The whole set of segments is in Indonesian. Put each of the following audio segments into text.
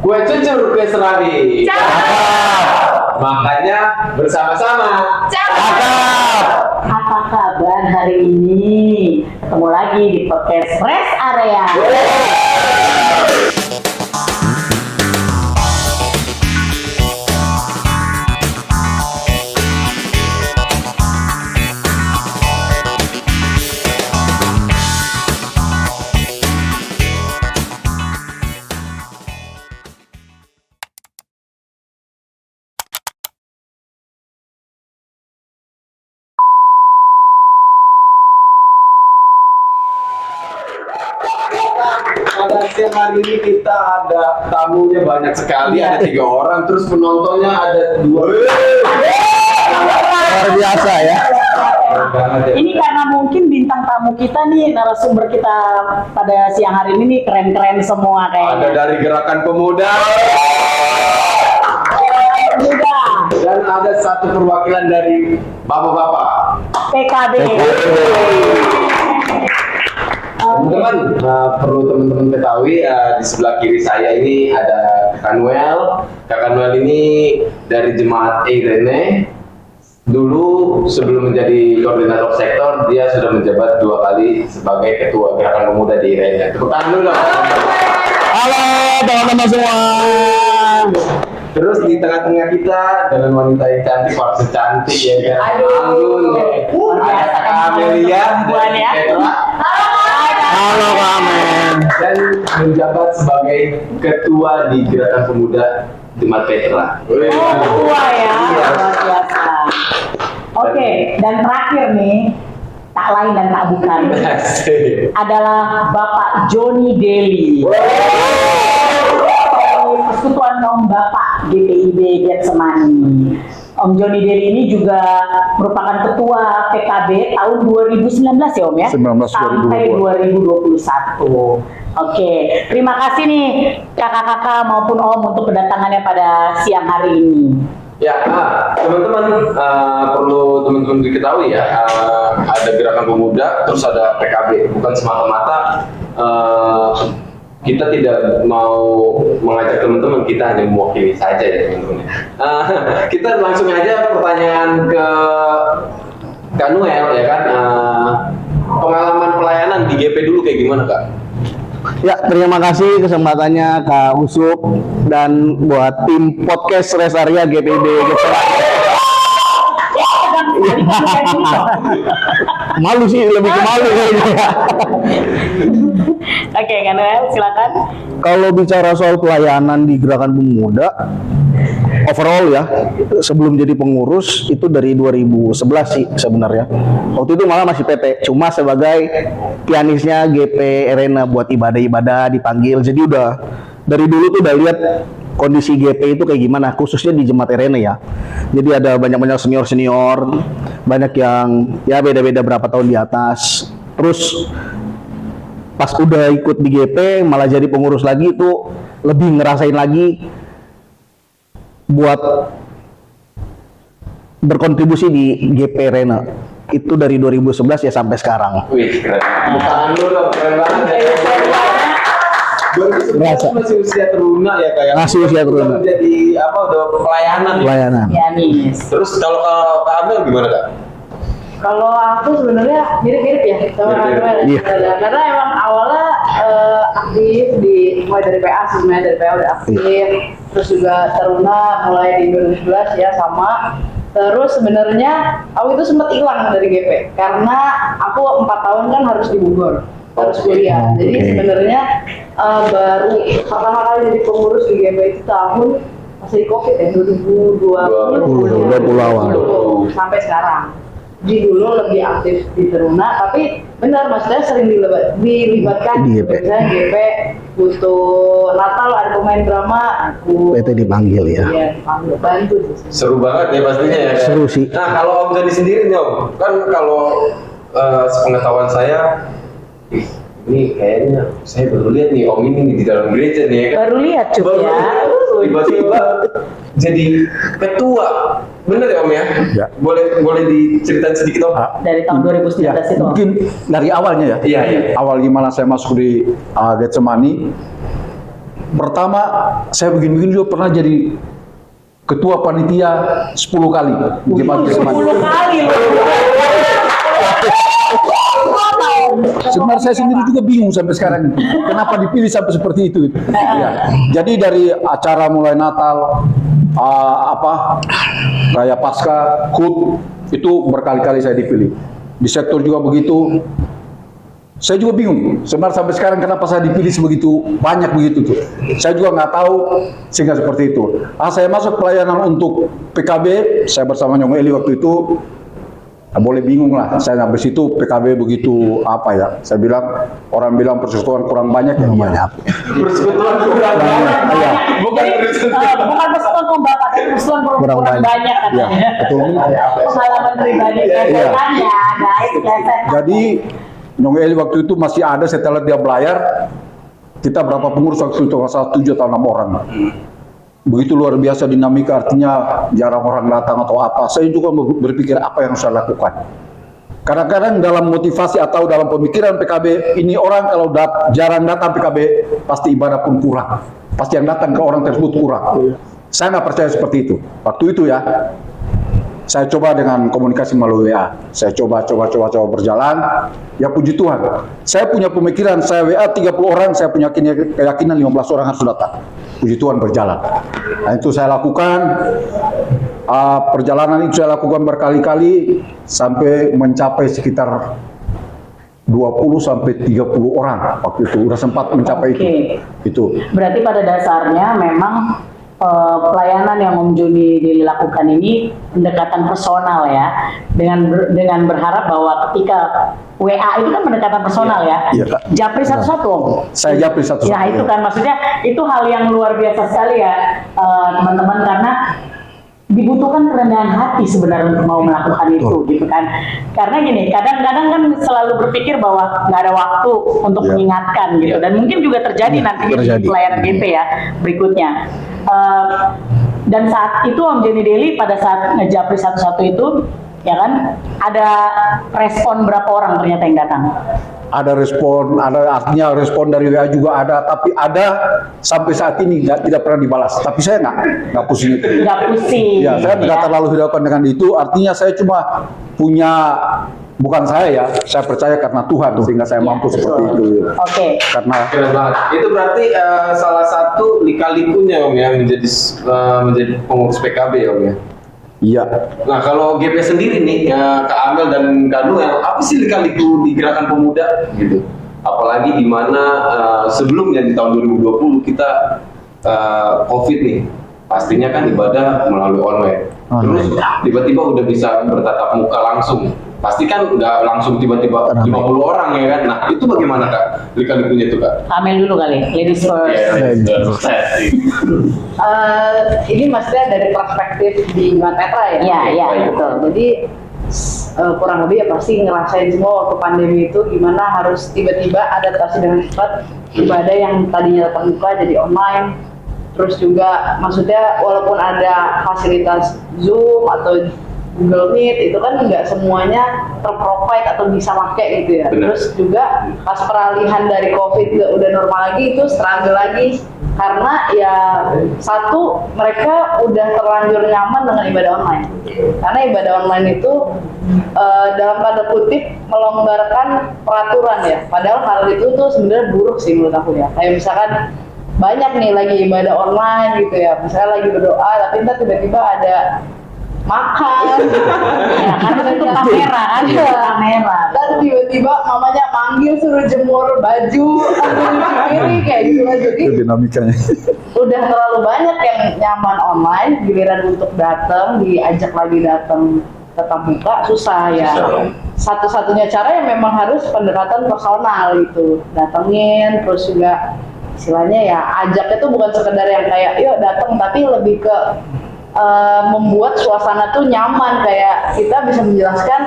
Kue cucur, kue serabi. Makanya bersama-sama. Apa kabar hari ini? Ketemu lagi di podcast Rest Area. Pada siang hari ini kita ada tamunya banyak sekali, ada 3 orang, terus penontonnya ada 2. Luar biasa ya. Ini karena mungkin bintang tamu kita nih, narasumber kita pada siang hari ini nih keren-keren semua Ada kayaknya. dari Gerakan Pemuda. Dan ada satu perwakilan dari bapak-bapak. PKB. Teman-teman, perlu teman-teman ketahui di sebelah kiri saya ini ada Kak Noel. Kak Noel ini dari Jemaat Irene. Dulu sebelum menjadi koordinator sektor, dia sudah menjabat 2 kali sebagai ketua Gerakan Pemuda di Irene. Tepuk tangan dulu dong. Halo teman-teman semua. Terus di tengah-tengah kita dengan wanita yang cantik, waktu cantik ya kan. Aduh. Ada Kak Amelia Perempuan dari ya. Petra. Halo Kak Amen. Dan menjabat sebagai ketua di Gerakan Pemuda Jemaat Petra. Oh, ketua ya, Iya. luar biasa. Oke, dan terakhir nih, tak lain dan tak bukan Asik. adalah Bapak Joni Deli. Persekutuan Kaum Bapak GPIB Getsemani. Om Joni Deli ini juga merupakan ketua PKB tahun 2019 ya Om ya? 19, Sampai 2021. Oke, terima kasih nih kakak-kakak maupun Om untuk kedatangannya pada siang hari ini. Ya, teman-teman perlu teman-teman diketahui ya, ada Gerakan Pemuda, terus ada PKB. Bukan semata-mata kita tidak mau mengajak teman-teman, kita hanya mewakili saja ya teman-teman. Kita langsung aja pertanyaan ke Kak Noel ya kan. Pengalaman pelayanan di GP dulu kayak gimana Kak? Ya, terima kasih kesempatannya Kak Usup dan buat tim podcast Rest Area GPIB Getsemani. Malu sih, lebih ke malu kayaknya. Oke, Kak Noel, silakan. Kalau bicara soal pelayanan di Gerakan Pemuda, overall ya, sebelum jadi pengurus itu dari 2011 sih sebenarnya. Waktu itu malah masih PT, cuma sebagai pianisnya GP Arena buat ibadah-ibadah dipanggil. Jadi udah dari dulu tuh udah lihat kondisi GP itu kayak gimana, khususnya di Jemaat Irene ya. Jadi ada banyak-banyak senior-senior, banyak yang ya beda-beda berapa tahun di atas. Terus pas udah ikut di GP malah jadi pengurus lagi itu lebih ngerasain lagi buat berkontribusi di GP Arena. Itu dari 2011 ya sampai sekarang. Wih, keren. Tangan dulu dong, keren banget ya. 2011 masih usia teruna ya kayak. Masih usia teruna. Jadi apa udah pelayanan ya. Pelayanan. Pianis. Terus kalau Kak Amel gimana Kak? Kalau aku sebenarnya mirip-mirip ya sama Mirip-mirip. Kak Noel. Iya. Karena emang awalnya aktif mulai dari PA sih, sebenarnya dari PA udah aktif. Terus juga Teruna mulai di 2011 ya sama. Terus sebenarnya aku itu sempat hilang dari GP karena aku 4 tahun kan harus di Bogor, harus kuliah. Jadi Oke. sebenarnya baru pertama kali jadi pengurus di GP itu tahun masih COVID ya 2020 awal. sampai sekarang. Jadi dulu lebih aktif di Teruna, tapi benar maksudnya sering dilibatkan. Di GP. Misalnya GP butuh Natal ada pemain drama, aku PT dipanggil ya. Iya, dipanggil bantu sih. Seru banget ya pastinya ya. Seru sih. Nah kalau Om Joni sendiri nih Om, kan kalau sepengetahuan saya, ini kayaknya saya baru lihat nih Om ini di dalam gereja nih ya kan. Baru lihat Cuk ya. Tiba-tiba jadi ketua, bener ya Om ya? Ya. Boleh diceritain sedikit Om? Dari tahun 2019 Ya, itu. mungkin dari awalnya ya. Iya, iya. Awal gimana saya masuk di Getsemani. Pertama, saya begini-begini juga pernah jadi ketua panitia 10 kali. Gimana 10 kali loh. Sebenarnya saya sendiri juga bingung sampai sekarang kenapa dipilih sampai seperti itu. Ya. Jadi dari acara mulai Natal, kayak Pasca, HUT itu berkali-kali saya dipilih. Di sektor juga begitu. Saya juga bingung. Sebenarnya sampai sekarang kenapa saya dipilih sebegitu banyak begitu tuh. Saya juga nggak tahu sehingga seperti itu. Saya masuk pelayanan untuk PKB. Saya bersama Nyong Eli waktu itu. Boleh bingung lah, saya sampai situ PKB begitu saya bilang, orang bilang persekutuan kurang banyak ya banyak. Persekutuan kurang banyak. Bukan persekutuan kok Bapak, tapi persekutuan kurang banyak katanya. Ya, betul. Pengalaman pribadi kesehatannya, guys, kesehat. Jadi Nyong Eli waktu itu masih ada setelah dia belayar, kita berapa pengurus waktu itu, 7 atau 6 orang. Begitu luar biasa dinamika, artinya jarang orang datang atau apa. Saya juga berpikir apa yang saya lakukan. Kadang-kadang dalam motivasi atau dalam pemikiran PKB, ini orang kalau jarang datang PKB, pasti ibadah pun kurang. Pasti yang datang ke orang tersebut kurang. Saya nggak percaya seperti itu. Waktu itu ya, saya coba dengan komunikasi melalui WA. Saya coba berjalan. Ya puji Tuhan. Saya punya pemikiran, saya WA 30 orang, saya punya keyakinan 15 orang harus datang. Puji Tuhan berjalan. Nah, itu saya lakukan. Perjalanan itu saya lakukan berkali-kali sampai mencapai sekitar 20 sampai 30 orang waktu itu. Udah sempat mencapai itu. Berarti pada dasarnya memang pelayanan yang Om Joni dilakukan ini pendekatan personal ya, dengan berharap bahwa ketika WA itu kan pendekatan personal ya. Japri satu-satu Om. Saya japri satu-satu. Ya itu kan maksudnya itu hal yang luar biasa sekali ya teman-teman, karena dibutuhkan kerendahan hati sebenarnya untuk mau melakukan itu gitu kan. Karena gini, kadang-kadang kan selalu berpikir bahwa nggak ada waktu untuk mengingatkan gitu, dan mungkin juga terjadi nanti di pelayanan GP ya berikutnya. Dan saat itu Om Joni Daily pada saat ngejapri satu-satu itu ya kan, ada respon berapa orang ternyata yang datang? Ada respon, artinya respon dari WA juga ada, tapi ada sampai saat ini tidak pernah dibalas. Tapi saya nggak pusing itu. Nggak pusing. Ya, saya nggak terlalu hiraukan dengan itu. Artinya saya cuma punya, bukan saya percaya karena Tuhan sehingga saya mampu seperti itu. Oke. Karena keren banget. Itu berarti salah satu lika-likunya Om ya menjadi pengurus PKB Om ya. iya. Nah kalau GP sendiri nih, Kak Amel dan Kak Noel, apa sih lika-liku di Gerakan Pemuda gitu? Apalagi di mana sebelumnya di tahun 2020 kita COVID nih, pastinya kan ibadah melalui online. Terus tiba-tiba udah bisa bertatap muka langsung. Pasti kan nggak langsung tiba-tiba 50 orang ya kan? Nah itu bagaimana Kak lika-likunya itu Kak? Amel dulu kali, ladies first. Ini maksudnya dari perspektif di Iman Petra ya? Iya, betul. Jadi kurang lebih ya pasti ngerasain semua waktu pandemi itu gimana harus tiba-tiba adaptasi dengan cepat ibadah yang tadinya tatap muka jadi online. Terus juga maksudnya walaupun ada fasilitas Zoom atau Google Meet, itu kan nggak semuanya terprovide atau bisa pakai gitu ya. Benar. Terus juga pas peralihan dari COVID ke udah normal lagi itu struggle lagi. Karena ya satu, mereka udah terlanjur nyaman dengan ibadah online. Karena ibadah online itu dalam tanda kutip melonggarkan peraturan ya. Padahal hal itu tuh sebenarnya buruk sih menurut aku ya. Kayak misalkan banyak nih lagi ibadah online gitu ya. Misalnya lagi berdoa tapi ntar tiba-tiba ada makan, Ya, karena itu kamera kan, kamera. dan tiba-tiba mamanya manggil suruh jemur baju, cuci piring kayak gitu lah. Jadi itu dinamikanya. udah terlalu banyak yang nyaman online, giliran untuk datang diajak lagi datang tetap muka susah ya. Satu-satunya cara yang memang harus pendekatan personal gitu, datengin, terus juga istilahnya ya ajaknya tuh bukan sekedar yang kayak yuk datang, tapi lebih ke membuat suasana tuh nyaman, kayak kita bisa menjelaskan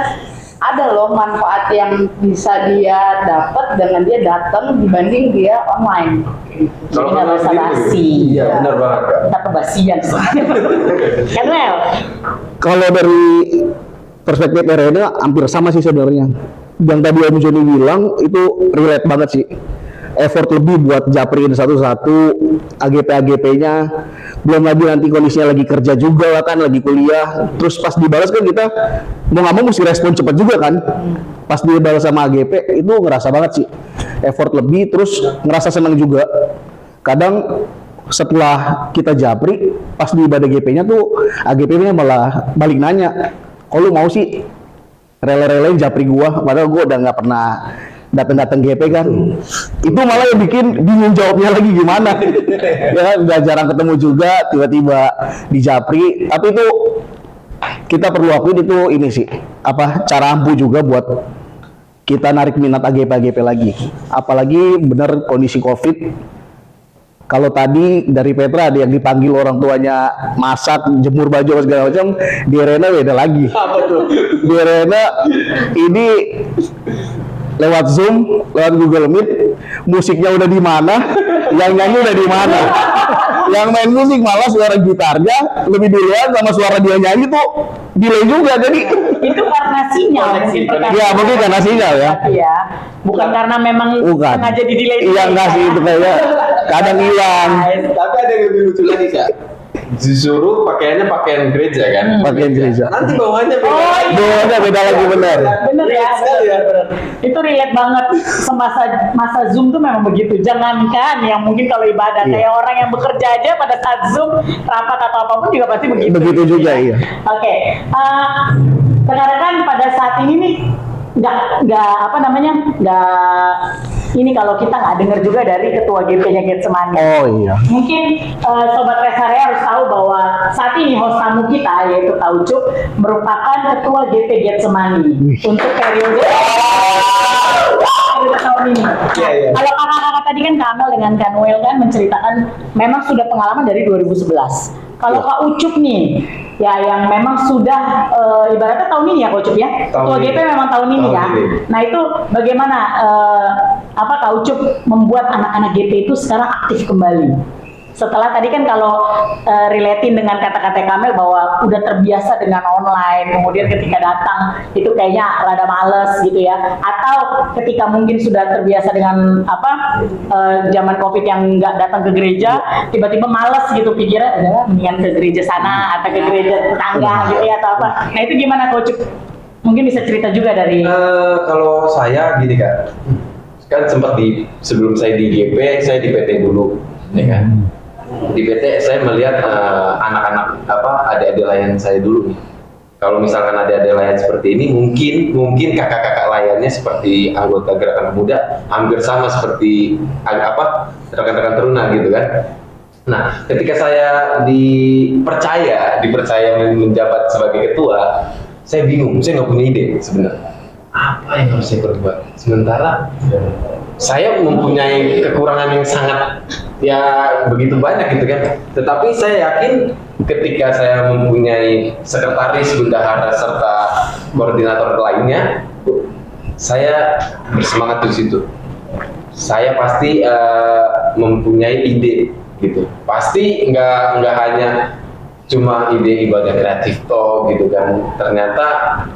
ada loh manfaat yang bisa dia dapat dengan dia datang dibanding dia online. Jadi nggak basa-basi. Iya benar banget Kak. Kita kebasian soalnya. Kan Wel? Kalau dari perspektif RN hampir sama sih sebenarnya. Yang tadi Om Joni bilang itu relate banget sih. effort lebih buat japriin satu-satu AGP-nya, belum lagi nanti kondisinya lagi kerja juga lah kan, lagi kuliah, terus pas dibalas kan kita mau nggak mau mesti respon cepat juga kan, pas dibalas sama AGP itu ngerasa banget sih effort lebih, terus ngerasa senang juga. Kadang setelah kita japri pas di ibadah GP-nya tuh AGP-nya malah balik nanya, kok lu mau sih rela-relain japri gua, padahal gua udah nggak pernah datang GP kan. Itu malah yang bikin bingung jawabnya lagi gimana. Ya kan, udah jarang ketemu juga, tiba-tiba di japri. Tapi itu kita perlu akuin itu ini sih, apa, cara ampuh juga buat kita narik minat AGP lagi. Apalagi bener kondisi COVID. Kalau tadi dari Petra ada yang dipanggil orang tuanya masak, jemur baju segala macam, di Arena beda lagi. Apa tuh? Di Arena ini lewat Zoom, lewat Google Meet, musiknya udah di mana, yang nyanyi udah di mana. Yang main musik malah suara gitarnya lebih duluan sama suara dia nyanyi tuh delay juga, jadi Itu karena sinyal mungkin. ya mungkin karena sinyal ya. Iya, bukan karena memang Bukan. sengaja di delay. Iya enggak sih, itu kayaknya kadang hilang. Tapi ada yang lebih lucu lagi, Kak. Disuruh pakaiannya pakaian gereja kan? Pakaian gereja. Nanti bawaannya beda. Oh, iya. Beda lagi bener. Bener ya, Sekali ya. bener. Itu relate banget. Masa Zoom tuh memang begitu. Jangankan yang mungkin kalau ibadah, Iya. kayak orang yang bekerja aja pada saat Zoom, rapat atau apapun juga pasti begitu. Begitu juga, iya. Oke, sekarang kan pada saat ini nih, ini kalau kita nggak dengar juga dari ketua GP-nya Getsemani. Oh iya. Mungkin Sobat Resarea harus tahu bahwa saat ini host tamu kita yaitu Taucuk merupakan ketua GP Getsemani untuk periode tahun ini. Iya, iya. Kalau kakak-kakak tadi kan Kamel dengan Kanuel kan menceritakan memang sudah pengalaman dari 2011. Kalau Kak Ucup nih, ya yang memang sudah ibaratnya tahun ini ya Kak Ucup ya. Ketua Tahun GP ini. memang tahun ini Tahun ya. ini. Nah itu bagaimana Kak Ucup membuat anak-anak GP itu sekarang aktif kembali? Setelah tadi kan kalau relatein dengan kata-kata Kamel bahwa udah terbiasa dengan online, kemudian ketika datang itu kayaknya rada males gitu ya, atau ketika mungkin sudah terbiasa dengan zaman COVID yang nggak datang ke gereja, tiba-tiba males gitu pikirnya, mendingan ke gereja sana atau ke gereja tetangga gitu ya atau apa. Nah itu gimana Coach? Mungkin bisa cerita juga dari Kalau saya gini Kak, kan sempat sebelum saya di GP, saya di PT dulu, ya kan. Di PT saya melihat anak-anak adik-adik layan saya dulu nih. Kalau misalkan adik-adik layan seperti ini, mungkin kakak-kakak layannya seperti anggota Gerakan Muda, hampir sama seperti rekan-rekan teruna gitu kan. Nah, ketika saya dipercaya menjabat sebagai ketua, saya bingung, saya nggak punya ide sebenarnya. Apa yang harus saya perbuat? Sementara saya mempunyai kekurangan yang sangat begitu banyak gitu kan. Tetapi saya yakin ketika saya mempunyai sekretaris, bendahara serta koordinator lainnya, saya bersemangat di situ. Saya pasti mempunyai ide gitu. Pasti nggak hanya cuma ide ibadah kreatif toh gitu kan. Ternyata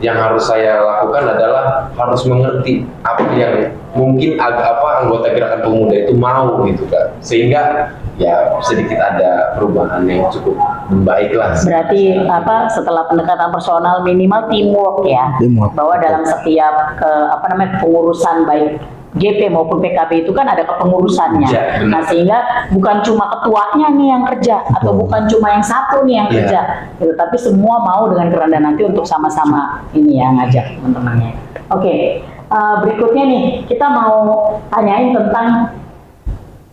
yang harus saya lakukan adalah harus mengerti apa yang mungkin anggota Gerakan Pemuda itu mau gitu kan, sehingga ya sedikit ada perubahan yang cukup baik lah. berarti setelah pendekatan personal minimal teamwork ya, Teamwork. bahwa dalam setiap pengurusan baik GP maupun PKB itu kan ada kepengurusannya. Ya, benar. Nah sehingga bukan cuma ketuanya nih yang kerja atau bukan cuma yang satu nih yang Ya. kerja, gitu, tapi semua mau dengan kerendahan hati untuk sama-sama ini ya ngajak teman-temannya. Oke, berikutnya nih kita mau tanyain tentang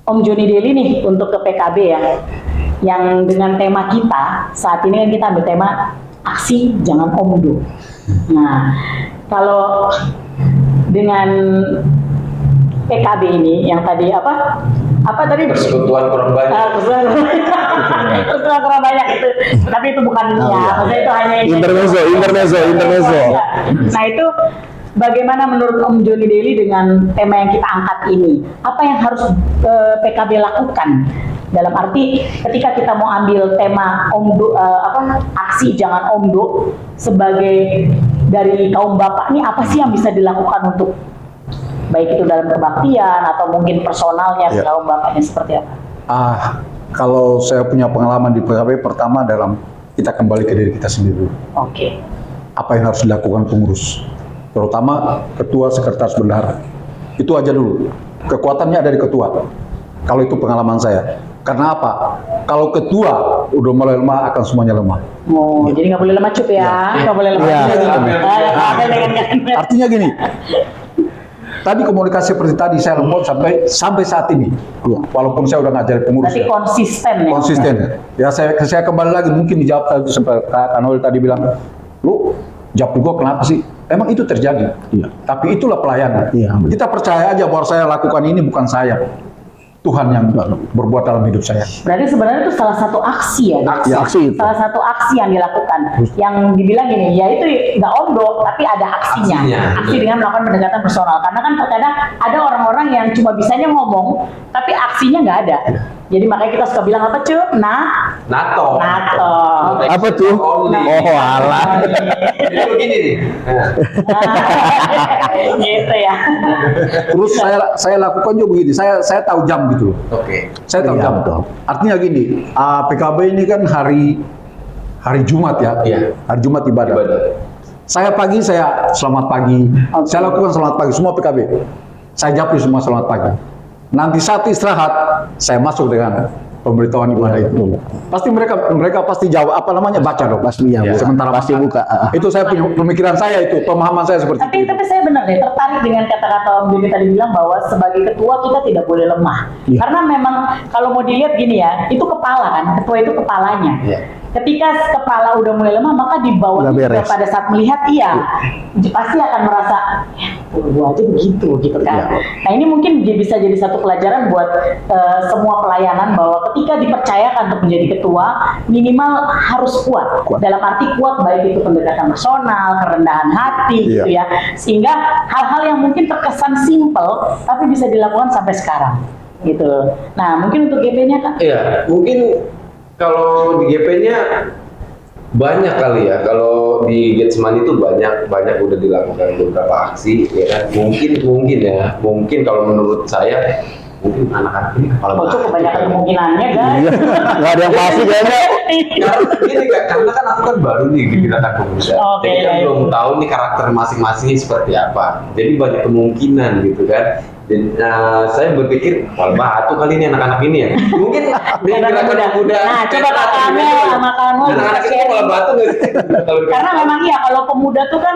Om Joni Deli nih untuk ke PKB ya, yang dengan tema kita saat ini kan kita ambil tema aksi jangan omdo. Nah kalau dengan PKB ini yang tadi apa tadi Persekutuan kurang banyak. persekutuan kurang banyak itu, tapi itu bukan maksudnya itu hanya Intermezzo. Nah itu bagaimana menurut Om Joni Deli dengan tema yang kita angkat ini? Apa yang harus PKB lakukan? Dalam arti ketika kita mau ambil tema omdo, aksi jangan omdo sebagai dari kaum bapak ini, apa sih yang bisa dilakukan untuk baik itu dalam kebaktian atau mungkin personalnya, Iya. kalau bapaknya seperti apa? Kalau saya punya pengalaman di PKB, pertama dalam kita kembali ke diri kita sendiri dulu. Oke. Apa yang harus dilakukan pengurus, terutama ketua, sekretaris bendahara. Itu aja dulu. Kekuatannya ada di ketua. Kalau itu pengalaman saya. Karena apa? Kalau ketua udah mulai lemah, akan semuanya lemah. Oh, jadi nggak boleh lemah cup ya, nggak boleh lemah. Iya. Artinya gini, tadi komunikasi seperti tadi saya lemot sampai saat ini. Walaupun saya udah ngajar pengurus. Berarti Ya. konsisten ya. Konsisten. Ya saya kembali lagi, mungkin dijawab tadi seperti Kak Kanwil tadi bilang, lu jawab juga kenapa sih? Emang itu terjadi. Iya. Tapi itulah pelayanan. Iya. Kita percaya aja bahwa saya lakukan ini bukan saya. Tuhan yang berbuat dalam hidup saya. Berarti sebenarnya itu salah satu aksi ya. Dok? Ya, aksi itu. Salah satu aksi yang dilakukan, yang dibilang gini, ya itu nggak omdo, tapi ada aksinya. Aksinya, Aksi betul. dengan melakukan pendekatan personal. Karena kan terkadang ada orang-orang yang cuma bisanya ngomong, tapi aksinya nggak ada. Jadi makanya kita suka bilang apa cuy? NATO. NATO. Apa tuh? Oh, alah. Jadi begini nih. Gitu ya. Terus saya lakukan juga begini. Saya tahu jam gitu loh. Oke. Saya tahu Iya, jam. betul. Artinya gini, PKB ini kan hari Jumat ya. Iya. Hari Jumat ibadah. Saya pagi, saya selamat pagi. Saya lakukan selamat pagi semua PKB. Saya japri semua selamat pagi. Nanti saat istirahat, saya masuk dengan pemberitahuan ibadah itu. Pasti mereka pasti jawab apa namanya, baca dong. Pasti ya, Iya. Bu. Sementara pasti makan. buka. Itu saya punya pemikiran saya itu, pemahaman saya seperti Tapi itu. saya benar deh tertarik dengan kata-kata Om Dede tadi bilang bahwa sebagai ketua kita tidak boleh lemah. Iya. Karena memang kalau mau dilihat gini ya, itu kepala kan, ketua itu kepalanya. Iya. Ketika kepala udah mulai lemah, maka di bawah Nggak beres. pada saat melihat pasti akan merasa ya gua aja begitu gitu kan. Iya. Nah ini mungkin bisa jadi satu pelajaran buat semua pelayanan bahwa ketika dipercayakan untuk menjadi ketua, minimal harus kuat. Kuat. Dalam arti kuat baik itu pendekatan personal, kerendahan hati Iya. gitu ya. Sehingga hal-hal yang mungkin terkesan simple tapi bisa dilakukan sampai sekarang gitu. Nah, mungkin untuk GP-nya Kak. Iya, mungkin kalau di GP-nya banyak kali ya. Kalau di Getsman itu banyak udah dilakukan beberapa aksi, ya kan. Mungkin ya. Mungkin kalau menurut saya, mungkin anak-anak ini kepala Oh, batu. kebanyakan kemungkinannya guys. Iya. Nggak ada yang pasti kayaknya. Karena gini Kak, karena kan aku kan baru nih di Gerakan Pemuda. Oke. Jadi kan belum tahu nih karakter masing-masingnya seperti apa. Jadi banyak kemungkinan gitu kan. Dan saya berpikir, wah batu kali ini anak-anak ini ya. Mungkin di Gerakan Pemuda. Nah, coba Kak Kamel sama Kak Anwar anak-anak itu sharing. malah batu nggak sih? Kalau di- Karena memang iya kalau pemuda tuh kan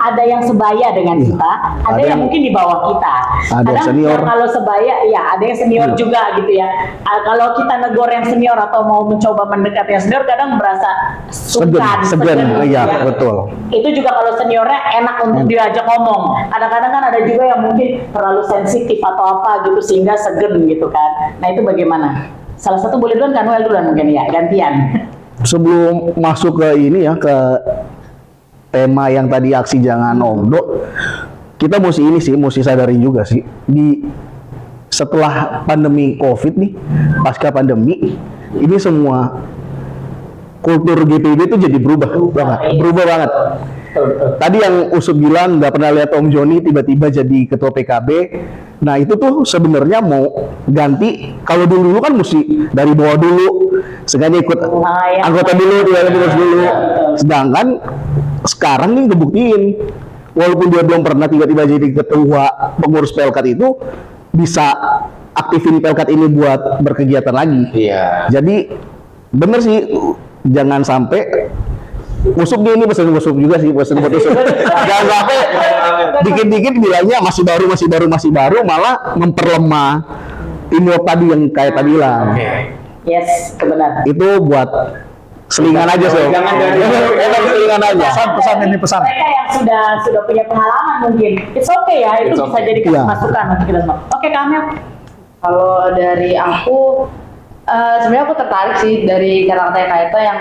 ada yang sebaya dengan Iya. kita, ada Ada yang yang- mungkin di bawah kita. Ada yang senior. Kalau sebaya, ya ada yang senior Iya. juga gitu ya. Kalau kita negor yang senior atau mau mencoba mendekat yang senior, kadang merasa Segan. Iya, ya. betul. Itu juga kalau seniornya enak untuk diajak ngomong. Kadang-kadang kan ada juga yang mungkin terlalu sensitif atau apa gitu sehingga segen gitu kan. Nah itu bagaimana? Salah satu boleh duluan Kanwel duluan mungkin ya, gantian. Sebelum masuk ke ini ya, ke tema yang tadi aksi jangan omdo, kita mesti sadari juga sih setelah pandemi COVID nih, pasca pandemi ini semua kultur GPIB itu jadi berubah banget. Tadi yang Usut bilang nggak pernah lihat Om Joni tiba-tiba jadi ketua PKB. Nah itu tuh sebenarnya mau ganti. Kalau dulu kan mesti dari bawah dulu, sengaja ikut ya. anggota dulu, dia terus dulu. Sedangkan sekarang nih ngebuktiin, walaupun dia belum pernah tiba-tiba jadi ketua pengurus Pelkat itu bisa aktifin Pelkat ini buat berkegiatan lagi. Iya. Jadi bener sih, jangan sampai Usuk nih, ini pesen Usuk juga sih, pesen buat Usuk. Jangan sampai dikit-dikit bilangnya masih baru, malah memperlemah teamwork tadi yang kayak tadi bilang. Oke. Yes, kebenaran. Itu buat selingan aja sih. Jangan dari- Selingan aja. Pesan ini pesan. Mereka yang sudah punya pengalaman mungkin, it's okay ya, itu It's bisa okay. jadi Iya. masukan untuk kita semua. Oke, Kamel. Kalau dari aku, sebenarnya aku tertarik sih dari kata-kata Kaita yang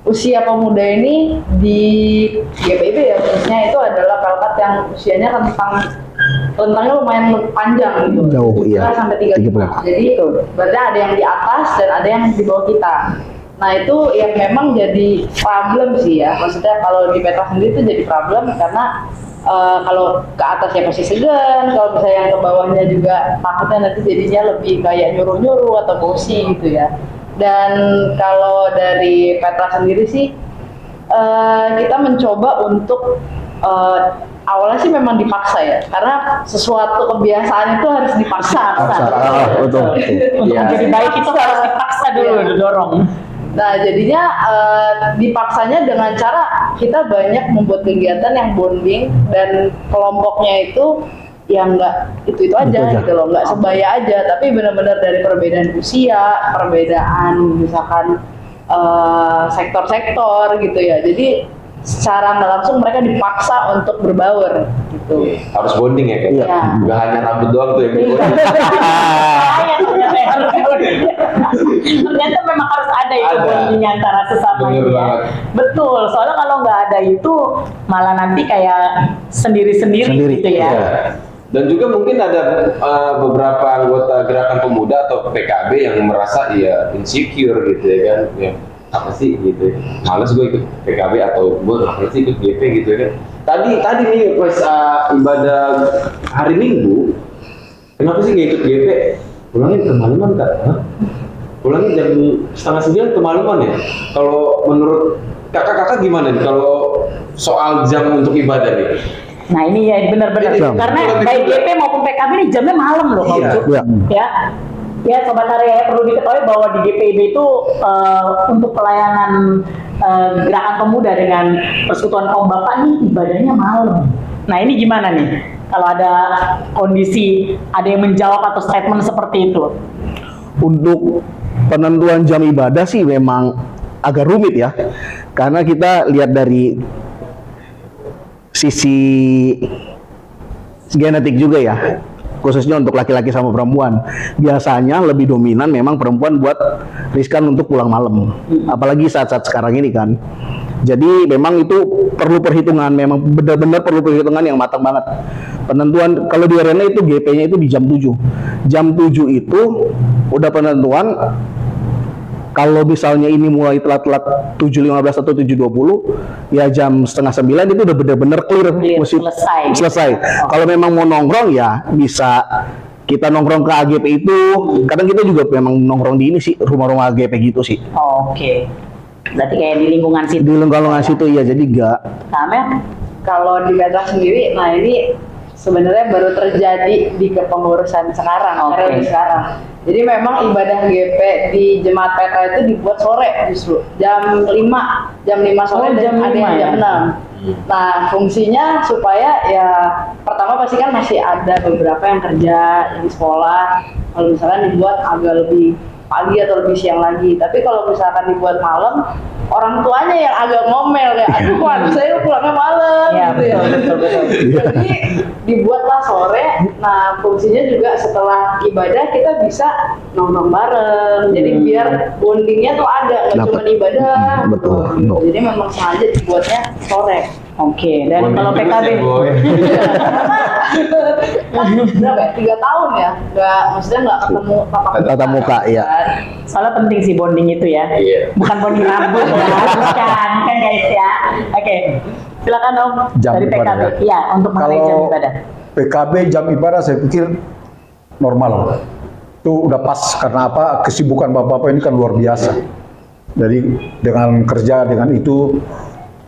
usia pemuda ini di GPIB ya khususnya itu adalah pelkat yang usianya rentangnya lumayan panjang gitu. Jauh, iya. 2 sampai 3 35. Jadi itu berarti ada yang di atas dan ada yang di bawah kita. Nah itu yang memang jadi problem sih ya. Maksudnya kalau di Petra sendiri itu jadi problem karena kalau ke atasnya pasti segan, kalau misalnya yang ke bawahnya juga takutnya nanti jadinya lebih kayak nyuruh-nyuruh atau bosi gitu ya. Dan kalau dari Petra sendiri sih, kita mencoba untuk awalnya sih memang dipaksa ya, karena sesuatu kebiasaan itu harus dipaksa. Betul. Untuk Iya. menjadi baik itu harus dipaksa dulu, Iya. didorong. Nah, jadinya dipaksanya dengan cara kita banyak membuat kegiatan yang bonding dan kelompoknya itu yang nggak itu aja, Itu aja. gitu loh, nggak sebaya aja, tapi benar-benar dari perbedaan usia, perbedaan misalkan sektor-sektor gitu ya. Jadi secara nggak langsung mereka dipaksa untuk berbaur gitu. Harus bonding ya, Kak? Iya. Nggak hanya rambut doang tuh yang dibonding. Sayang ternyata yang harus dibonding. Ternyata memang harus ada itu Ada. bonding antara sesama. Bener banget. Betul, soalnya kalau nggak ada itu malah nanti kayak sendiri-sendiri Sendiri. gitu ya. Iya. Dan juga mungkin ada beberapa anggota gerakan pemuda atau PKB yang merasa ya insecure gitu ya kan, ya apa sih gitu, males gue ikut PKB atau gue apa sih ikut GP gitu ya kan. Tadi nih pas ibadah hari Minggu, kenapa sih nggak ikut GP? Pulangnya kemalaman Kak? Hah? Pulangnya jam 8:30 kemalaman ya? Kalau menurut kakak-kakak gimana nih kalau soal jam untuk ibadah nih? Nah ini ya benar-benar, Ini karena lebih baik juga. GP maupun PKB ini jamnya malam loh, Pak Iya. Ucup. Iya. Ya Sobat Arya, perlu diketahui bahwa di GPIB itu untuk pelayanan gerakan pemuda dengan Persekutuan Kaum Bapak nih ibadahnya malam. Nah ini gimana nih kalau ada kondisi ada yang menjawab atau statement seperti itu? Untuk penentuan jam ibadah sih memang agak rumit ya, karena kita lihat dari sisi genetik juga ya, khususnya untuk laki-laki sama perempuan. Biasanya lebih dominan memang perempuan buat riskan untuk pulang malam, apalagi saat-saat sekarang ini kan. Jadi memang itu perlu perhitungan, memang benar-benar perlu perhitungan yang matang banget. Penentuan kalau di arena itu GP-nya itu di jam 7. Jam 7 itu udah penentuan. Kalau misalnya ini mulai telat-telat 7.15 atau 7.20, ya jam 8:30 itu udah benar-benar clear, Clear, mesti selesai. Kalau memang mau nongkrong ya bisa kita nongkrong ke AGP itu. Kadang kita juga memang nongkrong di ini sih, rumah-rumah AGP gitu sih. Oke, berarti kayak di lingkungan situ. Di lingkungan situ ya, jadi enggak. Nah, Kalau di Petra sendiri, nah ini sebenarnya baru terjadi di kepengurusan sekarang, Oke. periode sekarang. Jadi memang ibadah GP di Jemaat Petra itu dibuat sore justru, jam 5 sore Oh, dan jam ada 5 yang ya? jam 6. Nah, fungsinya supaya ya pertama pasti kan masih ada beberapa yang kerja, yang sekolah. Kalau misalkan dibuat agak lebih pagi atau lebih siang lagi. Tapi kalau misalkan dibuat malam, orang tuanya yang agak ngomel kayak, aduh waduh saya pulangnya malam ya gitu ya. betul. Jadi dibuatlah sore. Nah, fungsinya juga setelah ibadah kita bisa nongkrong bareng. Jadi biar bondingnya tuh ada, nggak Dapet. cuma ibadah. Betul, gitu. betul. Jadi memang sengaja dibuatnya sore. Oke, dan Bonding kalau terus PKB, ya, Boy. Kan berapa ya? 3 tahun ya, maksudnya nggak ketemu Tatap muka, iya. kan? soalnya penting sih bonding itu ya. Iya. Bukan bonding rambut ya, bukan kan guys ya. Oke, silakan Om Jam dari PKB. ibadah. Iya, untuk mengenai jam Kalau ibadah. PKB jam ibadah saya pikir normal. Itu udah pas, karena apa? Kesibukan bapak-bapak ini kan luar biasa. Jadi dengan kerja dengan itu,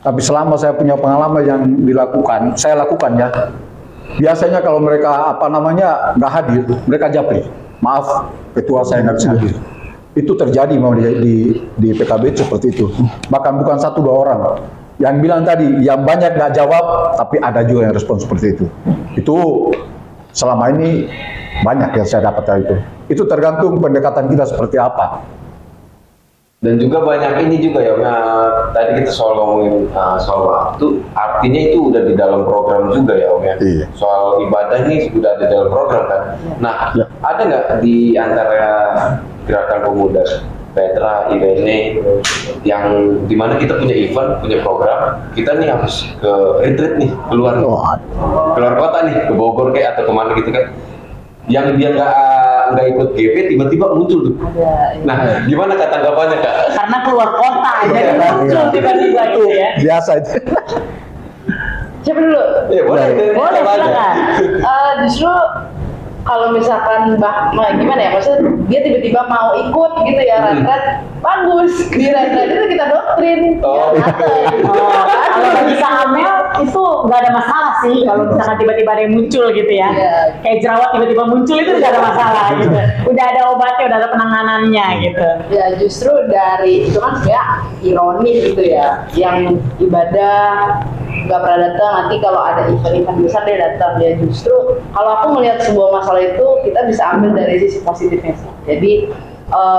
tapi selama saya punya pengalaman yang dilakukan, saya lakukan ya. Biasanya kalau mereka nggak hadir, mereka japri. Maaf, ketua saya nggak bisa hadir. Itu terjadi memang di PKB itu seperti itu. Bahkan bukan 1-2 orang. Yang bilang tadi, yang banyak nggak jawab, tapi ada juga yang respon seperti itu. Itu selama ini banyak yang saya dapat dari itu. Itu tergantung pendekatan kita seperti apa. Dan juga banyak ini juga ya, tadi kita soal ngomongin soal waktu, artinya itu udah di dalam program juga ya Om ya. Iya. Soal ibadah ini sudah ada di dalam program kan. Nah, Ya. ada nggak di antara gerakan pemuda Petra, Irene, yang dimana kita punya event, punya program, kita nih harus ke retreat nih, keluar kota nih, ke Bogor kayak atau kemana gitu kan. Yang dia nggak ikut GP tiba-tiba muncul tuh. Ada, Nah, gimana Kak tanggapannya Kak? Karena keluar kota, jadi muncul tiba-tiba itu ya. Biasa itu. Siapa dulu? Ya boleh. Boleh, Sama aja. silakan. Justru kalau misalkan gimana ya, maksudnya dia tiba-tiba mau ikut gitu ya, retret bagus, di retret itu kita doktrin. Oh. Ya, Kalau bagi Amel itu nggak ada masalah sih kalau misalkan tiba-tiba ada yang muncul gitu ya. Iya. Kayak jerawat tiba-tiba muncul itu nggak ada masalah gitu. Udah ada obatnya, udah ada penanganannya gitu. Ya justru dari itu kan sebenarnya ironis gitu ya, yang ibadah nggak pernah datang, nanti kalau ada event-event besar dia datang. Ya justru kalau aku melihat sebuah masalah itu kita bisa ambil dari sisi positifnya sih. Jadi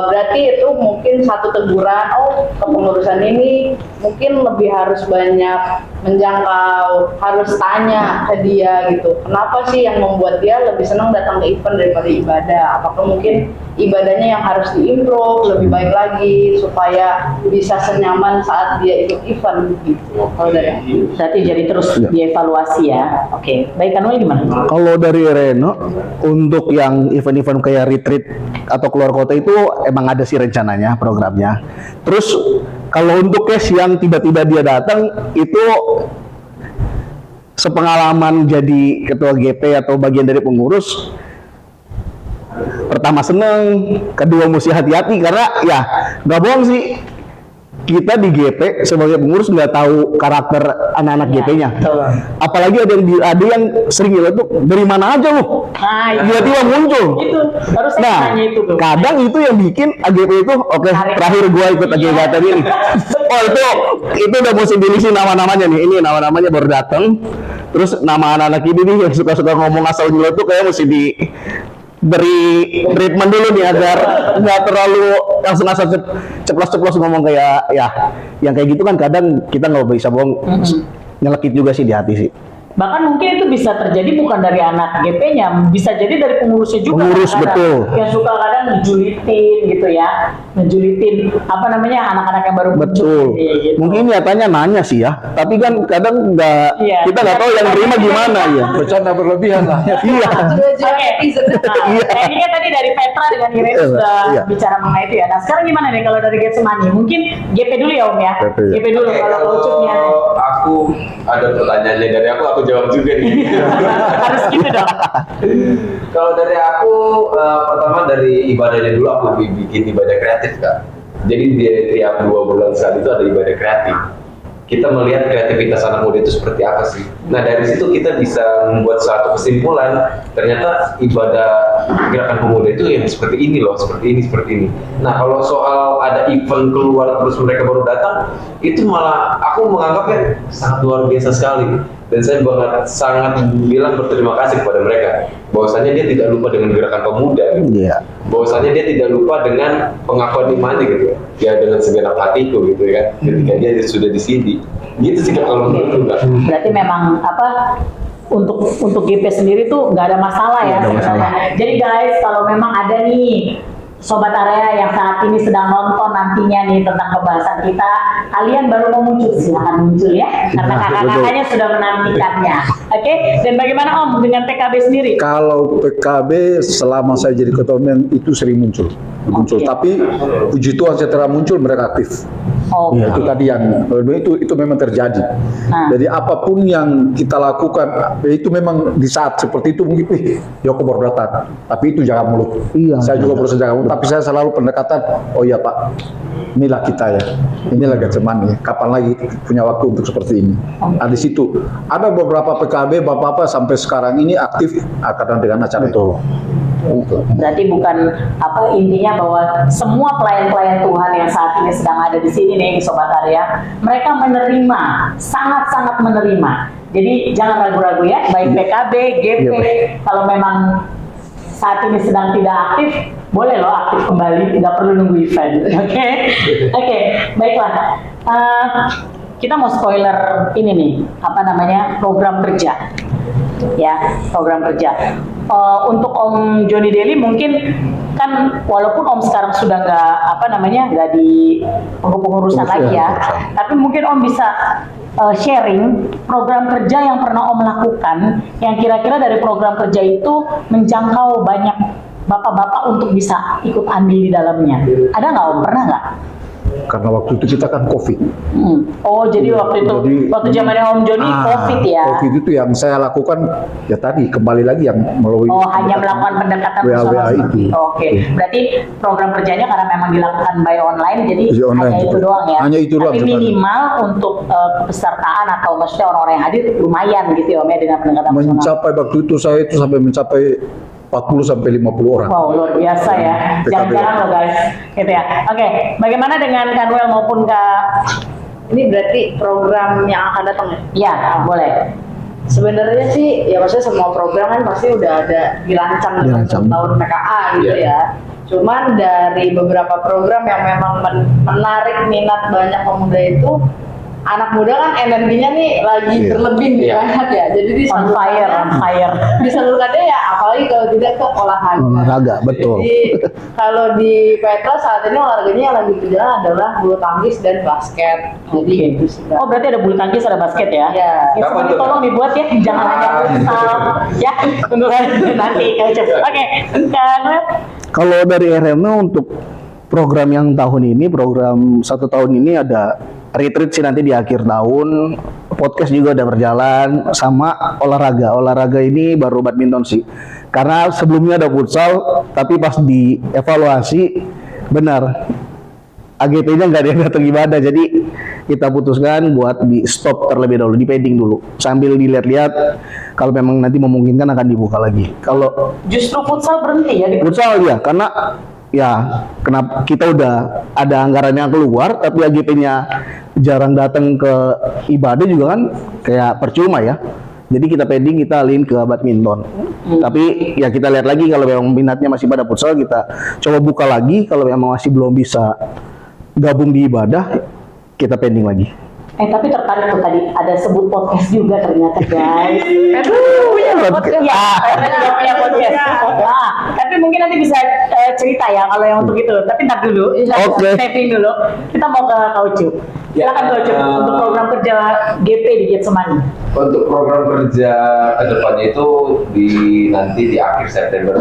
berarti itu mungkin satu teguran, oh kepengurusan ini mungkin lebih harus banyak menjangkau, harus tanya ke dia gitu, kenapa sih yang membuat dia lebih senang datang ke event daripada ibadah, apakah mungkin ibadahnya yang harus diimprove lebih baik lagi supaya bisa senyaman saat dia ikut event gitu. Kalau dari aku. Berarti jadi terus dievaluasi ya. Oke, baik Kanwil gimana? Kalau dari Reno, untuk yang event-event kayak retreat atau keluar kota itu emang ada sih rencananya, programnya. Terus kalau untuk case yang tiba-tiba dia datang, itu sepengalaman jadi ketua GP atau bagian dari pengurus, pertama seneng, kedua mesti hati-hati karena ya nggak bohong sih, kita di GP sebagai pengurus nggak tahu karakter anak-anak Ya, GP-nya. betul. Apalagi ada yang sering nyeletuk dari mana aja loh, Nah, tiba-tiba muncul. itu baru saya Nah, nanya itu tuh. kadang itu yang bikin AGP itu, oke, terakhir gua ikut AGP tadi nih. Oh itu udah mesti pilih sih nama-namanya nih. Ini nama-namanya baru datang. Terus nama anak-anak ini nih yang suka-suka ngomong asal nyeletuk kayak mesti beri treatment dulu nih agar nggak terlalu langsung asal ceplos-ceplos ngomong kayak ya yang kayak gitu kan kadang kita nggak bisa bohong, nyelekit juga sih di hati sih. Bahkan mungkin itu bisa terjadi bukan dari anak GP-nya, bisa jadi dari pengurusnya juga. Pengurus, kadang, betul. Yang suka kadang ngejulitin gitu ya, ngejulitin apa namanya anak-anak yang baru muncul. Betul. Mungkin nyatanya nanya sih ya, tapi kan kadang nggak, Iya. kita nggak tahu yang terima gimana ya. Bercanda berlebihan lah. Iya. Sudah jadi Oke. netizen. Nah, ini kan tadi dari Petra dengan Irene Iya, sudah iya. bicara mengenai itu ya. Nah, sekarang gimana nih kalau dari Getsemani? Mungkin GP dulu ya Om ya. GP, ya. dulu kalau coachnya. aku ada pertanyaannya dari aku jawab juga nih. Harus gitu dong. Kalau dari aku pertama dari ibadahnya dulu aku bikin ibadah kreatif Kak. Jadi di tiap 2 bulan sekali itu ada ibadah kreatif. Kita melihat kreativitas anak muda itu seperti apa sih. Nah dari situ kita bisa membuat suatu kesimpulan, ternyata ibadah gerakan pemuda itu yang seperti ini loh, seperti ini. Nah kalau soal ada event keluar terus mereka baru datang, itu malah aku menganggapnya sangat luar biasa sekali. Dan saya sangat bilang berterima kasih kepada mereka, bahwasanya dia tidak lupa dengan gerakan pemuda, gitu. Iya. Bahwasanya dia tidak lupa dengan pengakuan imannya gitu ya, dengan segenap hatiku gitu ya kan, ketika dia sudah di sini gitu sih kalau menurutku Kak. Berarti memang apa untuk GP sendiri tuh nggak ada masalah ya. Nggak ada masalah. Jadi guys kalau memang ada nih Sobat Area yang saat ini sedang nonton nantinya nih tentang pembahasan kita, kalian baru mau muncul, silahkan muncul ya, karena kakak-kakaknya sudah menantikannya. Oke, dan bagaimana Om dengan PKB sendiri? Kalau PKB selama saya jadi ketua umum itu sering muncul. Oke. Tapi puji Tuhan setelah muncul mereka aktif. Oh, Iya. Itu tadi yang itu memang terjadi. Nah. Jadi apapun yang kita lakukan itu memang di saat seperti itu mungkin Yoko baru datang, tapi itu jaga mulut. Iya. Saya juga berusaha jaga mulut, tapi saya selalu pendekatan, oh iya Pak, inilah kita ya, inilah Getsemani. Kapan lagi punya waktu untuk seperti ini? Nah, di situ ada beberapa PKB bapak-bapak sampai sekarang ini aktif akan dengan acara itu. Berarti bukan apa intinya bahwa semua pelayan-pelayan Tuhan yang saat ini sedang ada di sini nih Sobat Arya, mereka menerima, sangat-sangat menerima. Jadi jangan ragu-ragu ya, baik PKB, GP, kalau memang saat ini sedang tidak aktif, boleh loh aktif kembali, tidak perlu nunggu event. Oke, baiklah. Kita mau spoiler ini nih, apa namanya, program kerja. Ya, program kerja. Untuk Om Joni Deli mungkin kan walaupun Om sekarang sudah nggak di pengurusan lagi ya, tapi mungkin Om bisa sharing program kerja yang pernah Om lakukan, yang kira-kira dari program kerja itu menjangkau banyak bapak-bapak untuk bisa ikut andil di dalamnya. Ada nggak Om? Pernah nggak? karena waktu itu kita kan COVID. Oh, jadi waktu itu waktu zamannya Om Joni COVID ya. COVID itu yang saya lakukan ya tadi kembali lagi yang melalui Oh, hanya melakukan pendekatan WA personal itu. Oke. Berarti program kerjanya karena memang dilakukan by online, jadi Jadi online hanya itu juga. doang ya. Hanya itu doang Tapi sebenarnya. minimal untuk kepesertaan atau maksudnya orang-orang yang hadir lumayan gitu ya Om ya, dengan pendekatan personal. mencapai waktu itu saya itu sampai mencapai 40 sampai 50 orang. Wow, luar biasa ya. PKB. Jarang-jarang loh guys. Gitu ya. Oke, bagaimana dengan Kanwel maupun Kak? Ini berarti program yang akan datang ya? Ya, boleh. Sebenarnya sih, ya maksudnya semua program kan pasti udah ada dirancang dalam Dirancang. tahun PKA gitu Iya. ya. Cuman dari beberapa program yang memang menarik minat banyak pemuda itu, anak muda kan energinya nih lagi Iya. berlebih nih Iya. banyak ya. Jadi On fire, on fire. disalurkannya ya apalagi kalau tidak ke olahraga. Olahraga, betul. Jadi kalau di Petra saat ini olahraganya yang lagi berjalan adalah bulu tangkis dan basket. Jadi gitu sih. Kak. Oh, berarti ada bulu tangkis, ada basket ya? Iya. Ya, Kapan semuanya tuh? tolong dibuat ya, jangan hanya futsal. Ya, tunggu nanti. Oke, Kanwel. Kalau dari RMA untuk program yang tahun ini, program 1 tahun ini ada retreat sih nanti di akhir tahun. Podcast juga udah berjalan, sama olahraga. Olahraga ini baru badminton sih. Karena sebelumnya ada futsal, tapi pas dievaluasi benar AGP-nya nggak ada yang datang ibadah, jadi kita putuskan buat di stop terlebih dahulu, di pending dulu, sambil dilihat-lihat kalau memang nanti memungkinkan akan dibuka lagi. Kalau Justru futsal berhenti ya di futsal ya, karena ya kenapa kita udah ada anggaran yang keluar, tapi AGP-nya jarang datang ke ibadah juga kan kayak percuma ya. Jadi kita pending, kita alihin ke badminton. Tapi ya kita lihat lagi kalau memang minatnya masih pada futsal, kita coba buka lagi. Kalau memang masih belum bisa gabung di ibadah, kita pending lagi. tapi tertarik tuh tadi ada sebut podcast juga ternyata guys. Punya podcast. Ya, Petra punya podcast. Nah, tapi mungkin nanti bisa cerita ya kalau yang untuk itu. Tapi ntar dulu, Oke. saving dulu. Kita mau ke Kak Ucup. Silakan Kak Ucup untuk program kerja GP di Getsemani. Untuk program kerja kedepannya itu nanti di akhir September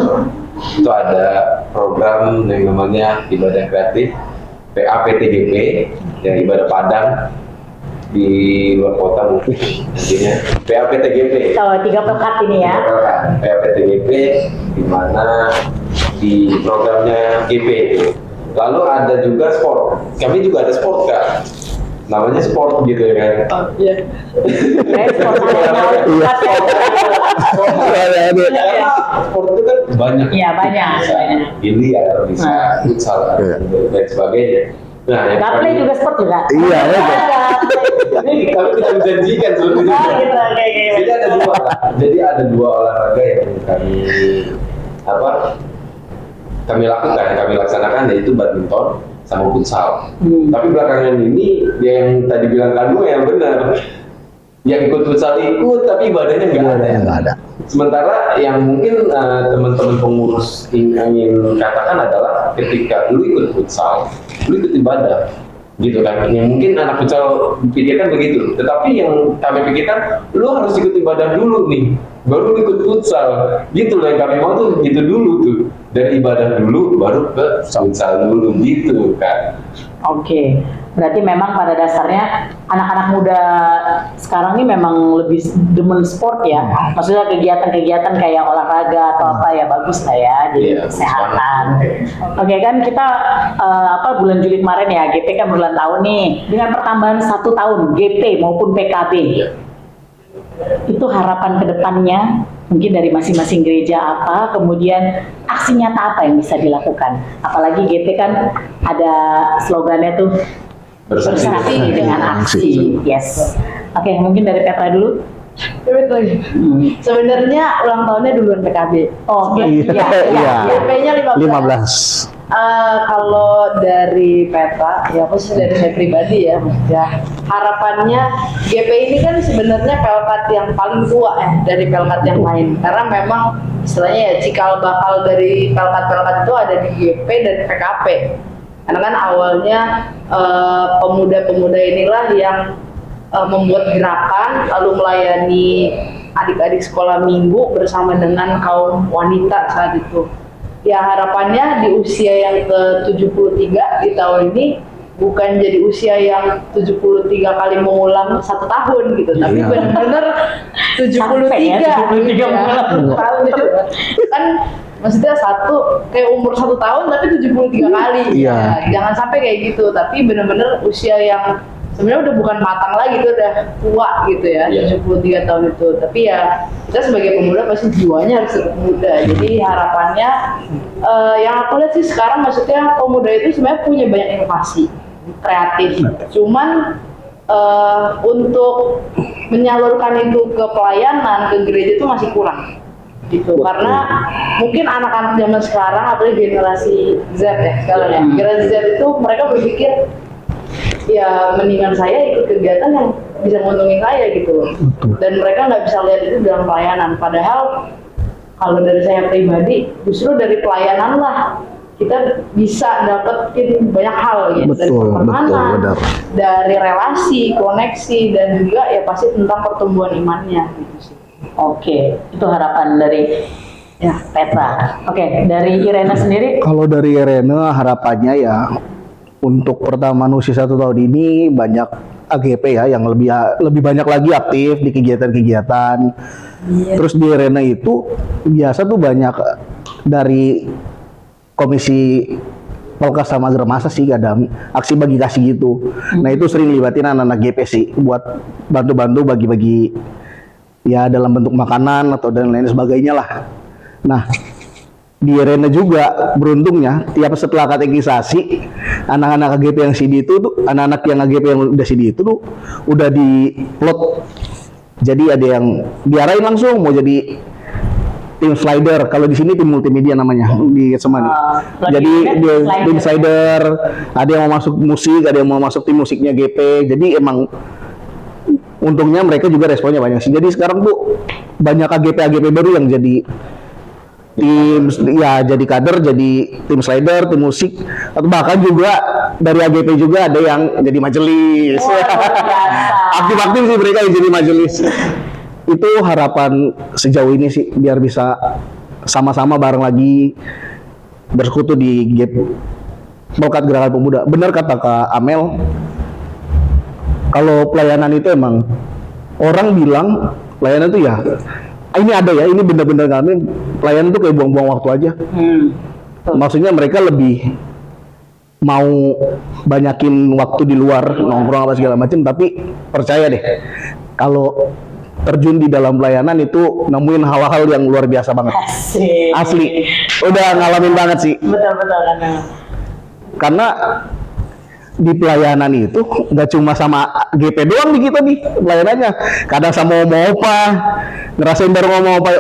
itu ada program yang namanya ibadah kreatif PAPTGP, yang ibadah Padang di luar kota mungkin nantinya PAPTGP. Kalau 3 pekat ini ya. PAPTGP di mana di programnya GP. Lalu ada juga sport. Kami juga ada sport Kak. Namanya sport gitu ya kan. Iya. Sport Karena sport itu kan banyak. Iya, banyak. Biliar bisa, futsal Iya. dan sebagainya. Nah, yang Gaple juga sport juga. Iya, ya. ini kalau kita menjanjikan seperti itu. Oh, gitu, oke. Jadi ada dua. Jadi ada 2 olahraga yang kami lakukan, kami laksanakan, yaitu badminton sama futsal. Tapi belakangan ini yang tadi bilang Kanu yang benar. Yang ikut futsal ikut, tapi ibadahnya nggak ada. Nggak ada. Sementara yang mungkin teman-teman pengurus ingin katakan adalah ketika lu ikut futsal, lu ikut ibadah, gitu kan? Yang mungkin anak futsal pikirkan begitu. Tetapi yang kami pikirkan, lu harus ikut ibadah dulu nih, baru lu ikut futsal. Gitu loh yang kami mau tuh, gitu dulu tuh. Dari ibadah dulu, baru ke futsal dulu, gitu kan? Oke, berarti memang pada dasarnya anak-anak muda sekarang ini memang lebih demen sport ya. Maksudnya kegiatan-kegiatan kayak olahraga atau apa ya bagus lah ya, jadi Iya, kesehatan. Oke kan kita bulan Juli kemarin ya, GP kan bulan tahun nih. Dengan pertambahan 1 tahun GP maupun PKB, itu harapan kedepannya mungkin dari masing-masing gereja apa, kemudian aksi nyata apa yang bisa dilakukan. Apalagi GP kan ada slogannya tuh bersatu dengan aksi. Yes. Oke, mungkin dari Petra dulu. Sebenarnya ulang tahunnya duluan PKB. Oh, Iya. GP-nya 15. Kalau dari Petra, ya khusus dari saya pribadi ya, harapannya GP ini kan sebenarnya pelkat yang paling tua ya dari pelkat yang lain, karena memang istilahnya ya cikal bakal dari pelkat-pelkat itu ada di GP dan PKP. Karena kan awalnya pemuda-pemuda inilah yang membuat gerakan lalu melayani adik-adik sekolah minggu bersama dengan kaum wanita saat itu. Ya harapannya di usia yang ke-73 di tahun ini bukan jadi usia yang 73 kali mengulang 1 tahun gitu, tapi Iya. benar-benar 73 Capek ya, 73 gitu ya. mengulang. Tahun gitu. Kan maksudnya kayak umur 1 tahun tapi 73 kali. Iya. Ya, jangan sampai kayak gitu, tapi benar-benar usia yang sebenarnya udah bukan matang lagi, itu udah tua gitu ya, Iya. 73 tahun itu. Tapi ya kita sebagai pemuda pasti jiwanya harus tetap muda. Jadi harapannya yang aku lihat sih sekarang, maksudnya pemuda itu sebenarnya punya banyak inovasi, kreatif. Cuman untuk menyalurkan itu ke pelayanan, ke gereja itu masih kurang gitu. Karena mungkin anak-anak zaman sekarang, apalagi generasi Z ya sekarang ya, generasi Z itu mereka berpikir ya mendingan saya ikut kegiatan yang bisa menguntungin saya gitu loh. Dan mereka nggak bisa lihat itu dalam pelayanan. Padahal kalau dari saya pribadi, justru dari pelayanan lah kita bisa dapetin banyak hal gitu. Dari Betul, pertemanan, benar. dari relasi, koneksi, dan juga ya pasti tentang pertumbuhan imannya gitu sih. Oke, itu harapan dari Petra. Oke, dari Irena sendiri. Kalau dari Irene harapannya ya untuk pertama usia 1 tahun ini banyak AGP ya yang lebih banyak lagi aktif di kegiatan-kegiatan. Terus di Irene itu biasa tuh banyak dari komisi Polkas sama Germasa sih kadang aksi bagi kasih gitu. Nah itu sering libatin anak-anak GP sih buat bantu-bantu bagi-bagi ya dalam bentuk makanan atau dan lain sebagainya lah. Nah di Irene juga beruntungnya tiap setelah katekisasi anak-anak AGP yang CD itu tuh anak-anak yang AGP yang udah CD itu tuh udah diplot, jadi ada yang diarahin langsung mau jadi tim slider, kalau di sini tim multimedia namanya di Semani. Jadi dia tim slider, ada yang mau masuk musik, ada yang mau masuk tim musiknya GP. Jadi emang untungnya mereka juga responnya banyak sih. Jadi sekarang tuh banyak AGP baru yang jadi tim, ya jadi kader, jadi tim slider, tim musik, atau bahkan juga dari AGP juga ada yang jadi majelis. Aktif-aktif sih mereka yang jadi majelis. Itu harapan sejauh ini sih, biar bisa sama-sama bareng lagi bersekutu di GP Pelkat Gerakan Pemuda. Benar kata Kak Amel, kalau pelayanan itu emang orang bilang pelayanan itu ya ini ada ya, ini bener-bener kami pelayanan tuh kayak buang-buang waktu aja. Maksudnya mereka lebih mau banyakin waktu di luar nongkrong apa segala macam, tapi percaya deh kalau terjun di dalam pelayanan itu nemuin hal-hal yang luar biasa banget. Asli, udah ngalamin banget sih. Betul Karena di pelayanan itu nggak cuma sama GP doang di kita nih pelayanannya, kadang sama opa, ngerasain bareng opa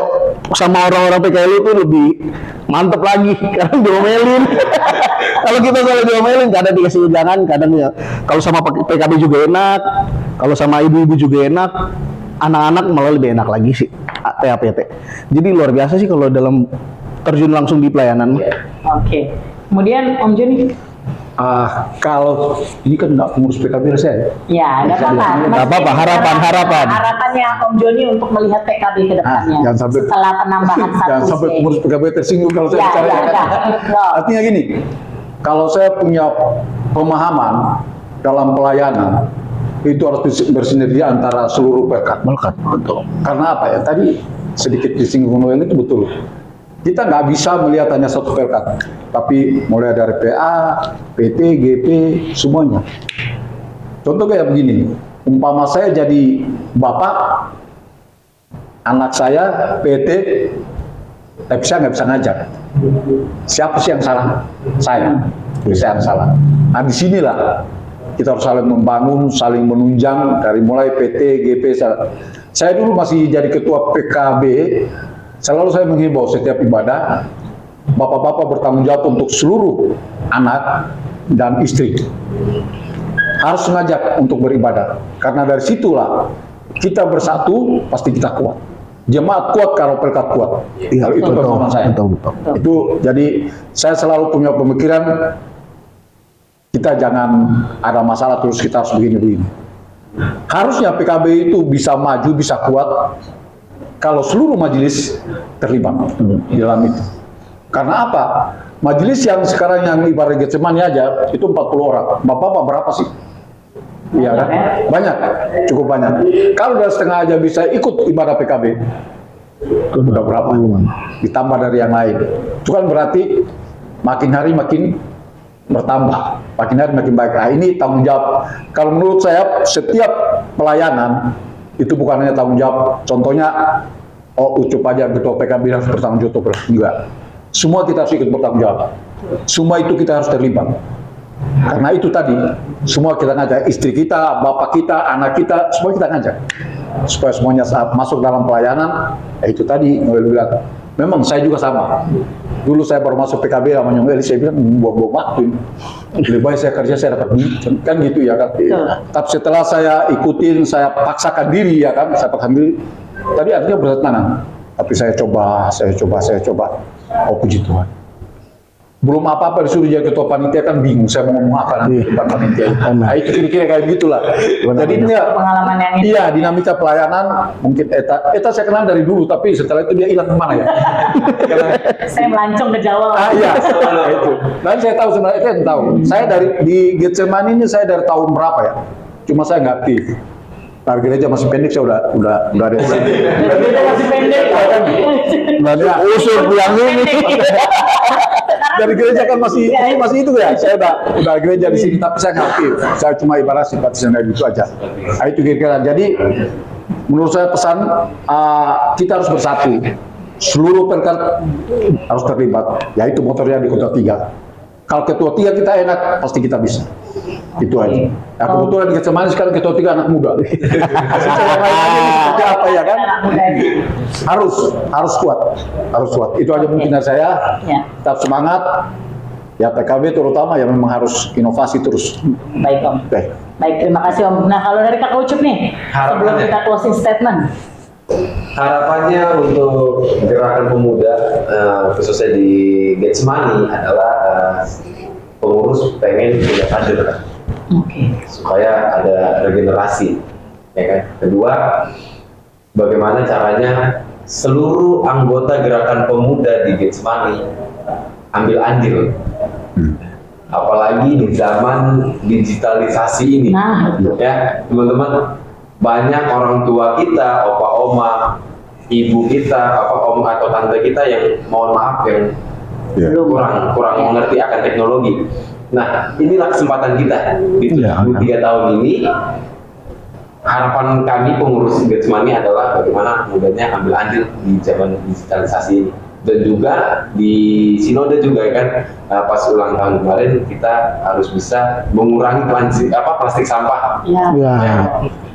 sama orang-orang PKL itu lebih mantep lagi karena diomelin. Kalau kita selalu diomelin, kadang dikasih jangan, kadang ya kalau sama PKB juga enak, kalau sama ibu-ibu juga enak, anak-anak malah lebih enak lagi sih TAPT. Jadi luar biasa sih kalau dalam terjun langsung di pelayanan. Oke. Kemudian Om Joni. Kalau ini kan nggak pengurus PKB saya. Ya, nggak apa-apa. Nggak apa-apa, harapan. Harapannya Om Joni untuk melihat PKB ke depannya. Jangan sampai setelah penambahan satu. jangan sampai pengurus PKB tersinggung kalau saya bicara. Ya. Artinya gini, kalau saya punya pemahaman dalam pelayanan itu harus bersinergi antara seluruh Pelkat. Betul. Karena apa ya? Tadi sedikit disinggung Noel itu betul. Kita nggak bisa melihat hanya satu Pelkat, tapi mulai dari PA, PT, GP, semuanya. Contoh kayak begini, umpama saya jadi bapak, anak saya PT, tapi saya nggak bisa ngajak. Siapa sih yang salah? Saya yang salah. Nah disinilah kita harus saling membangun, saling menunjang dari mulai PT, GP. Saya dulu masih jadi ketua PKB. Selalu saya menghimbau setiap ibadah, bapak-bapak bertanggung jawab untuk seluruh anak dan istri. Harus mengajak untuk beribadah. Karena dari situlah kita bersatu, pasti kita kuat. Jemaat kuat kalau Pelkat kuat. Iya, Itu pemahaman saya. Betul. Itu jadi saya selalu punya pemikiran kita jangan ada masalah terus kita harus begini-begini. Harusnya PKB itu bisa maju, bisa kuat kalau seluruh majelis terlibat di dalam itu. Karena apa? Majelis yang sekarang yang ibarat Getsemani aja itu 40 orang. Bapak berapa sih? Iya kan? Banyak, cukup banyak. Kalau udah setengah aja bisa ikut ibadah PKB, udah berapa? Ditambah dari yang lain. Itu kan berarti makin hari makin bertambah, makin hari makin baik. Nah, ini tanggung jawab. Kalau menurut saya setiap pelayanan itu bukan hanya tanggung jawab. Contohnya, Ucup aja ketua PKB harus bertanggung jawab, enggak. Semua kita harus ikut bertanggung jawab. Semua itu kita harus terlibat. Karena itu tadi, semua kita ngajak, istri kita, bapak kita, anak kita, semua kita ngajak. Supaya semuanya saat masuk dalam pelayanan, itu tadi Noel bilang, memang saya juga sama. Dulu saya baru masuk PKB sama Noel, saya bilang, buang-buang waktu. Lebih baik saya kerja, saya dapat duit. Kan gitu ya kan. Tapi setelah saya ikutin, saya paksakan diri ya kan, saya paksakan diri. Tadi artinya bertentangan. Tapi saya coba. Oh puji Tuhan. Belum apa-apa disuruh jadi ketua panitia kan bingung saya mau ngomong apa nanti di depan panitia. Nah, itu kira-kira kayak gitulah. Jadi ini pengalaman yang iya dinamika pelayanan mungkin Eta saya kenal dari dulu tapi setelah itu dia hilang kemana ya? saya melancong ke Jawa. Iya, itu. Dan saya tahu sebenarnya Eta tahu. Saya dari di Getsemani ini saya dari tahun berapa ya? Cuma saya nggak aktif. Nah, gereja masih pendek, saya udah ada. Gereja masih pendek. Berarti usul yang ini. Dari gereja kan masih itu ya. Saya udah gereja di sini tapi saya nggak aktif. Saya cuma ibarat simpatisan dari itu aja. Nah, itu kira-kira. Jadi menurut saya pesan kita harus bersatu. Seluruh perkat harus terlibat. Yaitu motornya di kota 3. Kalau ketua 3 kita enak, pasti kita bisa. Itu aja. Nah, kebetulan di Getsemani sekarang ketua 3 anak muda. Seperti apa ya kan? Harus kuat. Itu aja mungkin dari saya. Tetap semangat. Ya PKB terutama ya memang harus inovasi terus. Baik Om. Baik, terima kasih Om. Nah kalau dari Kakak Ucup nih, sebelum kita closing statement. Harapannya untuk gerakan pemuda khususnya di Getsemani adalah pengurus pengen punya kader supaya ada regenerasi, ya kan. Kedua, bagaimana caranya seluruh anggota gerakan pemuda di Getsemani ambil andil, apalagi di zaman digitalisasi ini, ya teman-teman. Banyak orang tua kita, opa oma, ibu kita, om atau tante kita yang mohon maaf yang kurang mengerti akan teknologi. Nah, inilah kesempatan kita di 3 tahun ini. Harapan kami pengurus Getsemani adalah bagaimana mudahnya ambil andil di zaman digitalisasi ini. Dan juga di sinode juga kan pas ulang tahun kemarin kita harus bisa mengurangi plastik sampah.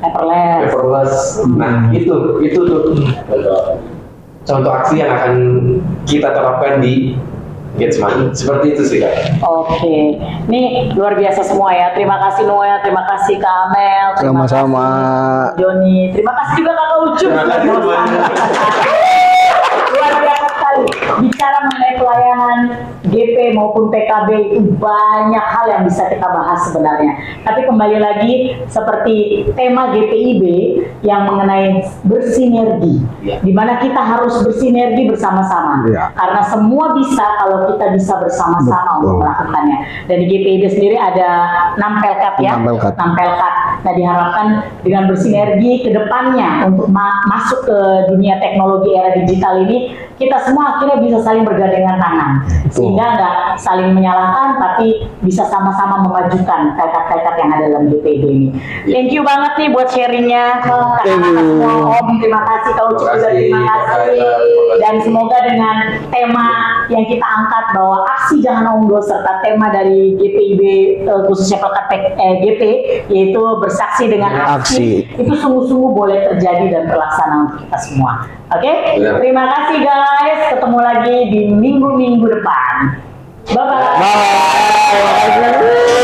Paperless. Nah, itu tuh contoh aksi yang akan kita terapkan di Getsemani. Seperti itu sih Kak. Oke. Ini luar biasa semua ya. Terima kasih Noel, terima kasih Kak Amel, terima Sama-sama. kasih Joni, terima kasih juga Kakak Ucup. Luar biasa sekali. Bicara mengenai pelayanan GP maupun PKB itu banyak hal yang bisa kita bahas sebenarnya. Tapi kembali lagi seperti tema GPIB yang mengenai bersinergi, di mana kita harus bersinergi bersama-sama. Karena semua bisa kalau kita bisa bersama-sama untuk melakukannya. Dan di GPIB sendiri ada 6 pelkat ya, 6 pelkat. Nah diharapkan dengan bersinergi ke depannya untuk masuk ke dunia teknologi era digital ini, kita semua akhirnya bisa saling bergandengan tangan. Sehingga nggak saling menyalahkan, tapi bisa sama-sama memajukan pelkat-pelkat yang ada dalam GPIB ini. Thank you banget nih buat sharingnya. Kakak-kakak semua, Om, terima kasih. Kau juga terima kasih. Dan semoga dengan tema yang kita angkat bahwa aksi jangan onggo serta tema dari GPIB khususnya pelkat GP yaitu bersaksi dengan aksi itu sungguh-sungguh boleh terjadi dan terlaksana untuk kita semua. Oke? Terima kasih guys. Ketemu lagi di minggu-minggu depan. Bye-bye. Bye.